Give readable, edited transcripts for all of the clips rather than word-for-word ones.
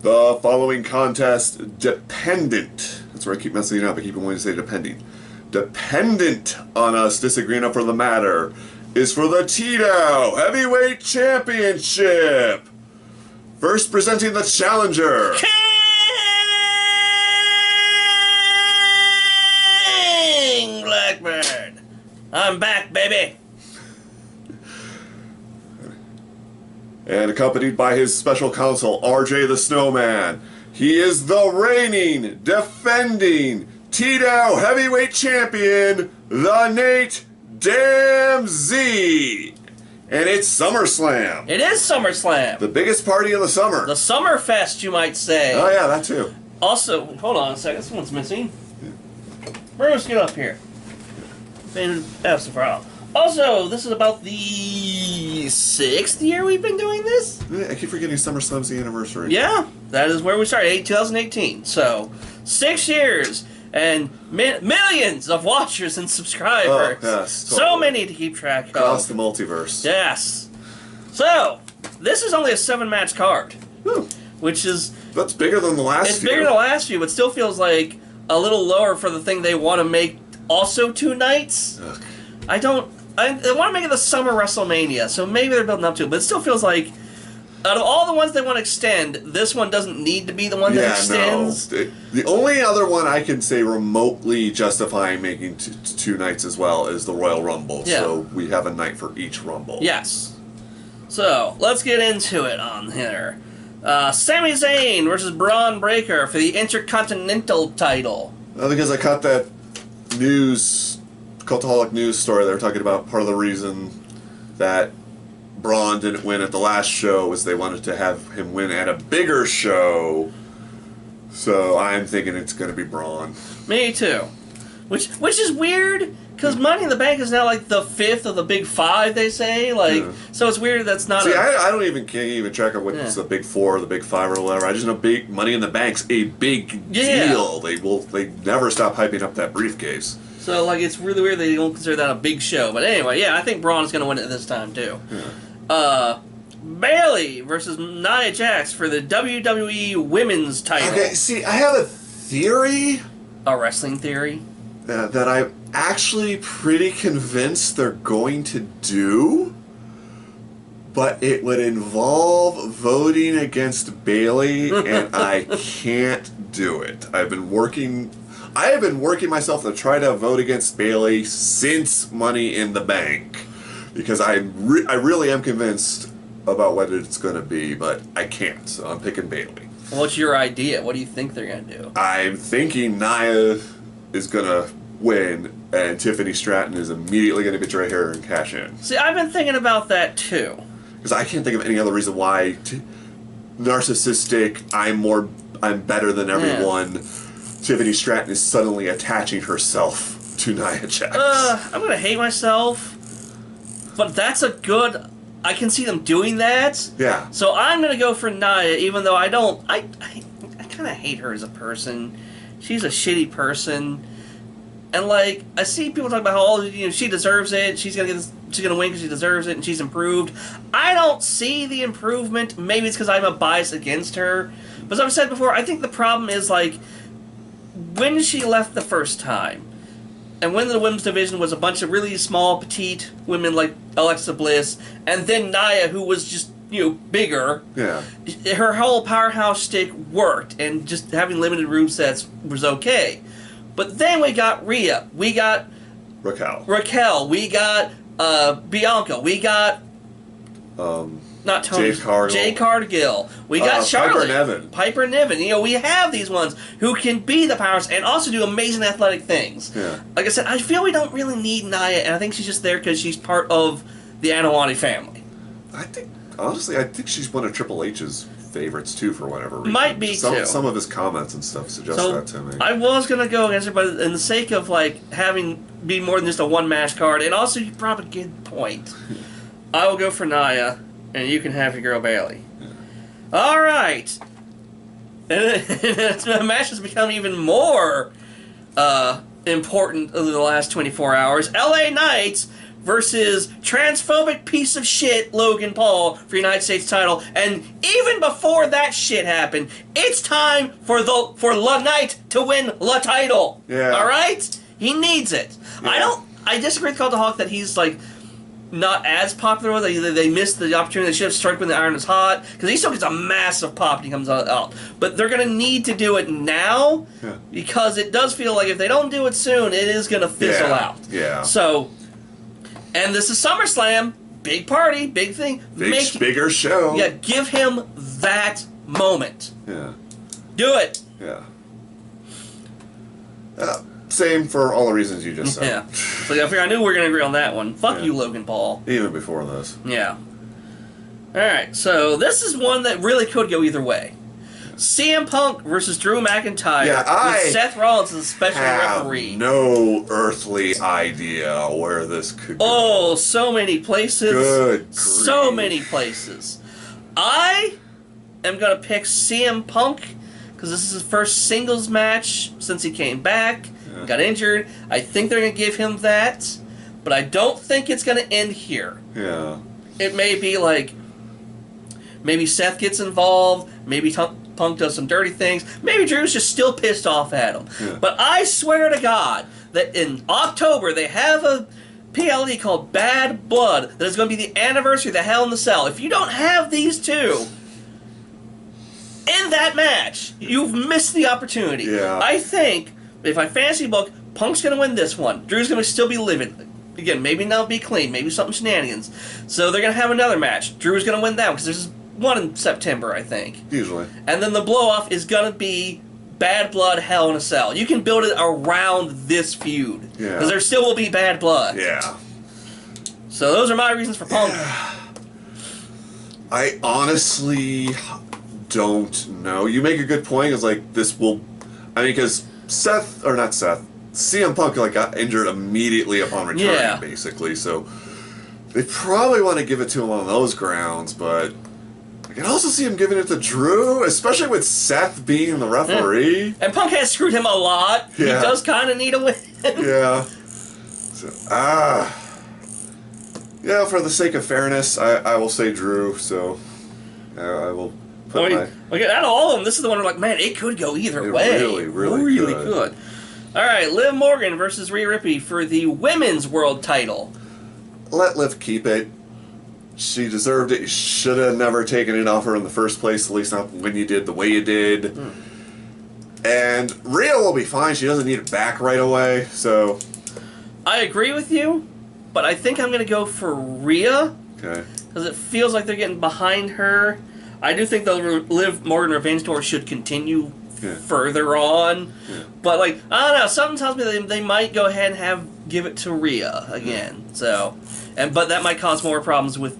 The following contest, dependent. That's where I keep messing it up. I keep wanting to say depending. Dependent on us disagreeing over the matter is for the TDOW Heavyweight Championship. First presenting the challenger. King Blackbird. I'm back, baby. And accompanied by his special counsel, RJ the Snowman. He is the reigning, defending TDOW Heavyweight Champion, the Nate Damn Z. And it's SummerSlam. It is SummerSlam. The biggest party of the summer. The Summerfest, you might say. Oh yeah, that too. Also, hold on a second. This one's missing. Bruce, get up here. That's the problem. Also, this is about the 6th year we've been doing this? Yeah, I keep forgetting SummerSlam's the anniversary. Yeah, that is where we started, 2018. So, 6 years and millions of watchers and subscribers. Oh, yes, totally. So many to keep track of. Across the multiverse. Yes. So, this is only a 7-match card. Whew. Which is... That's bigger than the last few. It's bigger than the last few, but still feels like a little lower for the thing they want to make also 2 nights. Ugh. I want to make it the Summer WrestleMania, so maybe they're building up to it, but it still feels like, out of all the ones they want to extend, this one doesn't need to be the one that extends. No. The only other one I can say remotely justifying making 2 nights as well is the Royal Rumble, yeah. So we have a night for each Rumble. Yes. So, let's get into it on here. Sami Zayn versus Braun Breaker for the Intercontinental title. Because I caught that Cultaholic news story. They were talking about part of the reason that Braun didn't win at the last show was they wanted to have him win at a bigger show. So I'm thinking it's going to be Braun. Me too. Which is weird, because Money in the Bank is now like the 5th of the big 5, they say. Like, yeah. So it's weird that's not. See, I don't even can't even track of what's the big 4 or the big 5 or whatever. I just know Money in the Bank's a big deal. They never stop hyping up that briefcase. So, like, it's really weird they don't consider that a big show. But anyway, yeah, I think Braun is going to win it this time, too. Yeah. Bayley versus Nia Jax for the WWE Women's title. Okay, see, I have a theory. A wrestling theory? That I'm actually pretty convinced they're going to do. But it would involve voting against Bayley, and I can't do it. I have been working myself to try to vote against Bayley since Money in the Bank, because I really am convinced about what it's going to be, but I can't, so I'm picking Bayley. What's your idea? What do you think they're going to do? I'm thinking Nia is going to win, and Tiffany Stratton is immediately going to betray her and cash in. See, I've been thinking about that, too. Because I can't think of any other reason why narcissistic, I'm better than everyone, Tiffany Stratton is suddenly attaching herself to Nia Jax. I'm going to hate myself, but that's a good... I can see them doing that. Yeah. So I'm going to go for Nia, even though I kind of hate her as a person. She's a shitty person. And, like, I see people talk about how, she deserves it, she's going to win because she deserves it, and she's improved. I don't see the improvement. Maybe it's because I have a bias against her. But as I've said before, I think the problem is, like, when she left the first time, and when the women's division was a bunch of really small, petite women like Alexa Bliss, and then Nia, who was just, bigger. Yeah. Her whole powerhouse shtick worked, and just having limited room sets was okay. But then we got Rhea, we got Raquel, we got Bianca, we got not Tony, Jade Cargill, we got Charlotte, Piper Niven. We have these ones who can be the powers and also do amazing athletic things. Yeah. Like I said, I feel we don't really need Nia, and I think she's just there because she's part of the Anawani family. I think she's one of Triple H's favorites too, for whatever reason. Might be too. Some of his comments and stuff suggest that to me. I was gonna go against her, but in the sake of having be more than just a 1-match card, and also you brought a good point, I will go for Nia, and you can have your girl Bayley. Yeah. All right, and the match has become even more important over the last 24 hours. LA Knights versus transphobic piece of shit Logan Paul for United States title. And even before that shit happened, it's time for La Knight to win La title. Yeah. All right? He needs it. Yeah. I disagree with Cultaholic that he's like not as popular. They missed the opportunity. They should have struck when the iron is hot, because he still gets a massive pop when he comes out. But they're going to need to do it now, because it does feel like if they don't do it soon, it is going to fizzle out. Yeah. So, and this is SummerSlam, big party, big thing. Bigger show. Yeah, give him that moment. Yeah. Do it. Yeah. Same for all the reasons you just said. Yeah. So yeah, I knew we were going to agree on that one. Fuck you, Logan Paul. Even before this. Yeah. Alright, so this is one that really could go either way. CM Punk versus Drew McIntyre with Seth Rollins as a special referee. No earthly idea where this could go. Oh, so many places. Good So grief. many places. I am going to pick CM Punk because this is his first singles match since he came back. Got injured. I think they're going to give him that, but I don't think it's going to end here. Yeah. It may be like, maybe Seth gets involved, maybe Punk does some dirty things, maybe Drew's just still pissed off at him. Yeah. But I swear to God that in October they have a PLE called Bad Blood that is going to be the anniversary of the Hell in the Cell. If you don't have these two in that match, you've missed the opportunity. Yeah. I think, if I fantasy book, Punk's going to win this one. Drew's going to still be living. Again, maybe not be clean, maybe something shenanigans. So they're going to have another match. Drew's going to win that one, because there's one in September, I think. Usually. And then the blow-off is going to be Bad Blood, Hell in a Cell. You can build it around this feud. Yeah. Because there still will be Bad Blood. Yeah. So those are my reasons for Punk. I honestly don't know. You make a good point. It's like, this will... I mean, because CM Punk got injured immediately upon returning, basically. So they probably want to give it to him on those grounds, but I can also see him giving it to Drew, especially with Seth being the referee. And Punk has screwed him a lot. Yeah. He does kind of need a win. Yeah. So, yeah, for the sake of fairness, I will say Drew, so I will put my... Okay, out of all of them, this is the one where like, man, it could go either way. Really could. Alright, Liv Morgan versus Rhea Ripley for the Women's World title. Let Liv keep it. She deserved it. You should have never taken it off her in the first place, at least not when you did the way you did. And Rhea will be fine. She doesn't need it back right away, so... I agree with you, but I think I'm going to go for Rhea. Okay. Because it feels like they're getting behind her. I do think the Liv Morgan Revenge Tour should continue further on. Yeah. But, like, I don't know. Something tells me that they might go ahead and give it to Rhea again. So, but that might cause more problems with...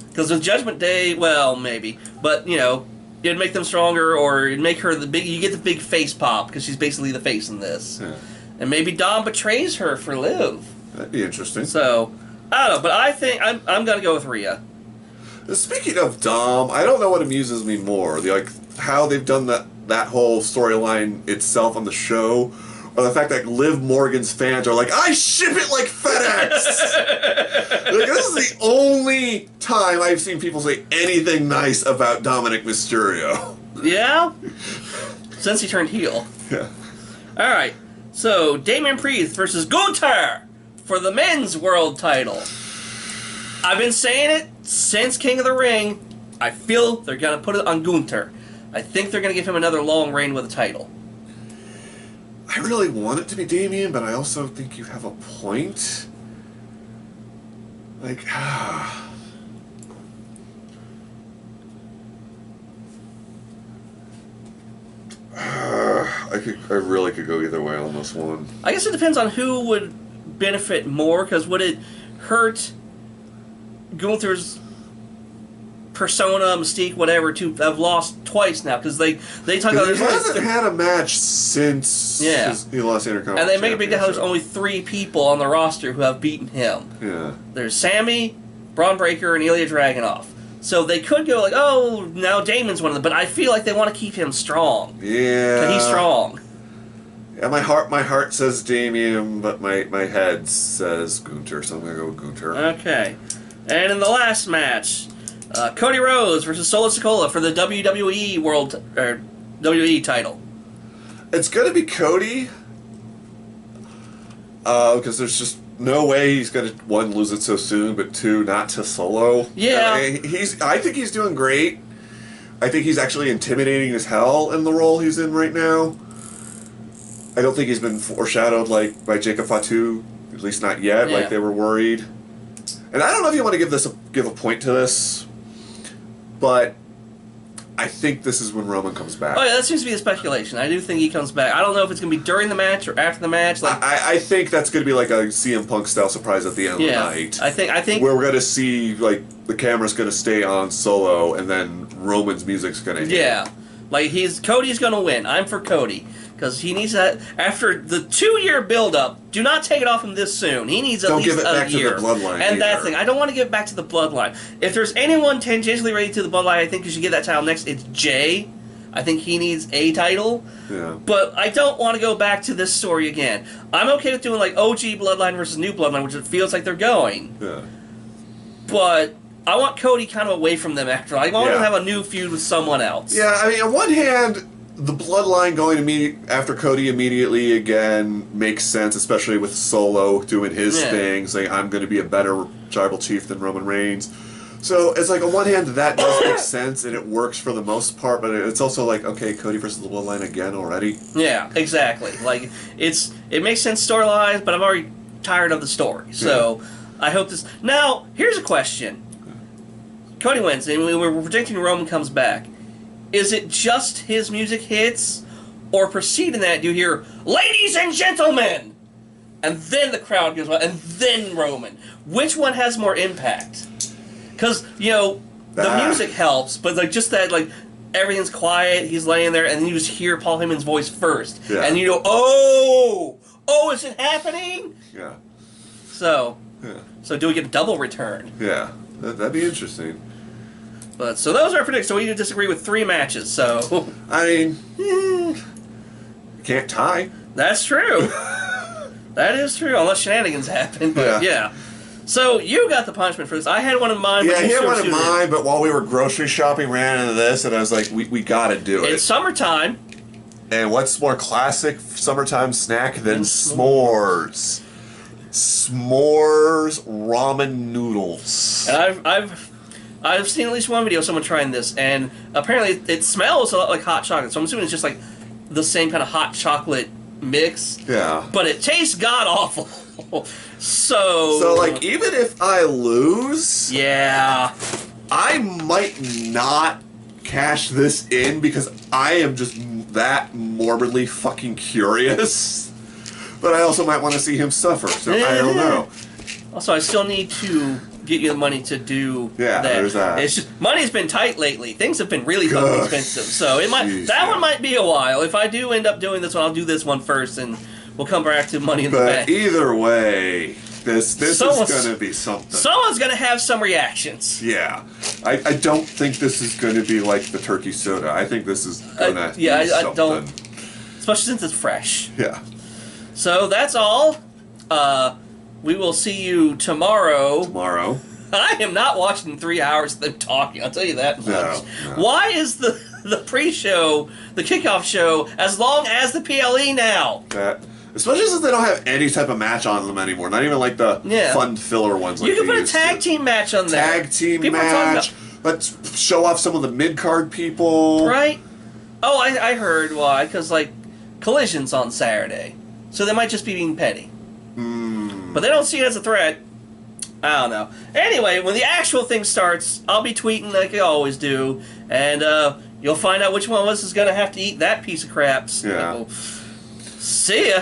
Because with Judgment Day, well, maybe. But, you know, it'd make them stronger, or it'd make her the big... You get the big face pop, because she's basically the face in this. Yeah. And maybe Dom betrays her for Liv. That'd be interesting. So, I don't know. But I think I'm going to go with Rhea. Speaking of Dom, I don't know what amuses me more. How they've done that whole storyline itself on the show, or the fact that Liv Morgan's fans are like, I ship it like FedEx! This is the only time I've seen people say anything nice about Dominic Mysterio. Yeah? Since he turned heel. Yeah. Alright, so Damian Priest versus Gunther for the men's world title. I've been saying it since King of the Ring. I feel they're going to put it on Gunther. I think they're going to give him another long reign with a title. I really want it to be Damian, but I also think you have a point. I really could go either way on this one. I guess it depends on who would benefit more, because would it hurt Gunther's persona, mystique, whatever, to have lost twice now, because they talk about... He hasn't had a match since he lost Intercontinental. And they make a big deal how there's only 3 people on the roster who have beaten him. Yeah. There's Sammy, Braun Breaker, and Ilya Dragunov. So they could go like, oh, now Damon's one of them, but I feel like they want to keep him strong. Yeah. He's strong. Yeah, my heart says Damien, but my head says Gunter, so I'm gonna go with Gunter. Okay. And in the last match, Cody Rhodes versus Solo Sikoa for the WWE WWE title. It's gonna be Cody, because there's just no way he's gonna, one, lose it so soon, but two, not to Solo. Yeah. I think he's doing great. I think he's actually intimidating as hell in the role he's in right now. I don't think he's been foreshadowed like by Jacob Fatu, at least not yet. Like they were worried. And I don't know if you want to give a point to this, but I think this is when Roman comes back. Oh yeah, that seems to be the speculation. I do think he comes back. I don't know if it's going to be during the match or after the match. Like, I think that's going to be like a CM Punk style surprise at the end of the night. I think where we're going to see like the camera's going to stay on Solo, and then Roman's music's going to hit. Yeah, like Cody's going to win. I'm for Cody. Because he needs that after the 2-year build-up. Do not take it off him this soon. He needs at least a year. Don't give it back to the bloodline. And that thing, I don't want to give it back to the bloodline. If there's anyone tangentially related to the bloodline, I think you should get that title next. It's Jay. I think he needs a title. Yeah. But I don't want to go back to this story again. I'm okay with doing like OG bloodline versus new bloodline, which it feels like they're going. Yeah. But I want Cody kind of away from them after. I want him to have a new feud with someone else. Yeah, I mean, on one hand, the bloodline going after Cody immediately again makes sense, especially with Solo doing his thing, saying, I'm going to be a better tribal chief than Roman Reigns. So it's like, on one hand, that does make sense, and it works for the most part, but it's also like, okay, Cody versus the bloodline again already? Yeah, exactly. Like, it makes sense story-wise, but I'm already tired of the story. So, I hope this... Now, here's a question. Cody wins, and we're predicting Roman comes back. Is it just his music hits, or preceding that, do you hear, ladies and gentlemen, and then the crowd goes wild, and then Roman? Which one has more impact? Because, the music helps, but like just that, like, everything's quiet, he's laying there, and then you just hear Paul Heyman's voice first. Yeah. And you go, oh, is it happening? Yeah. So do we get a double return? Yeah, that'd be interesting. But so those are our predictions. So we disagree with 3 matches. So I mean, can't tie. That's true. That is true, unless shenanigans happen. But yeah. So you got the punishment for this. I had one in mind. Yeah, he had one in mind. But while we were grocery shopping, ran into this, and I was like, we got to do it. It's summertime. And what's more classic summertime snack than s'mores? S'mores ramen noodles. And I've seen at least one video of someone trying this, and apparently it smells a lot like hot chocolate. So I'm assuming it's just like the same kind of hot chocolate mix. Yeah. But it tastes god awful. So like, even if I lose, I might not cash this in because I am just that morbidly fucking curious. But I also might want to see him suffer. So I don't know. Also, I still need to get you the money to do that. There's that. It's just money's been tight lately. Things have been really fucking expensive. So it might one might be a while. If I do end up doing this one, I'll do this one first, and we'll come back to money in the bank. But either way, this is going to be something. Someone's going to have some reactions. Yeah, I don't think this is going to be like the turkey soda. I think this is going to be something. I don't, especially since it's fresh. Yeah. So that's all. We will see you tomorrow. I am not watching 3 hours of them talking, I'll tell you that much. No. Why is the pre-show, the kickoff show, as long as the PLE now? Especially since they don't have any type of match on them anymore. Not even like the fun filler ones. Like you can put a tag team match on there. Tag team match. Let's show off some of the mid-card people. Right? Oh, I heard why. Because, like, Collision's on Saturday. So they might just be being petty. But they don't see it as a threat. I don't know. Anyway, when the actual thing starts, I'll be tweeting like I always do. And you'll find out which one of us is going to have to eat that piece of crap. So, see ya.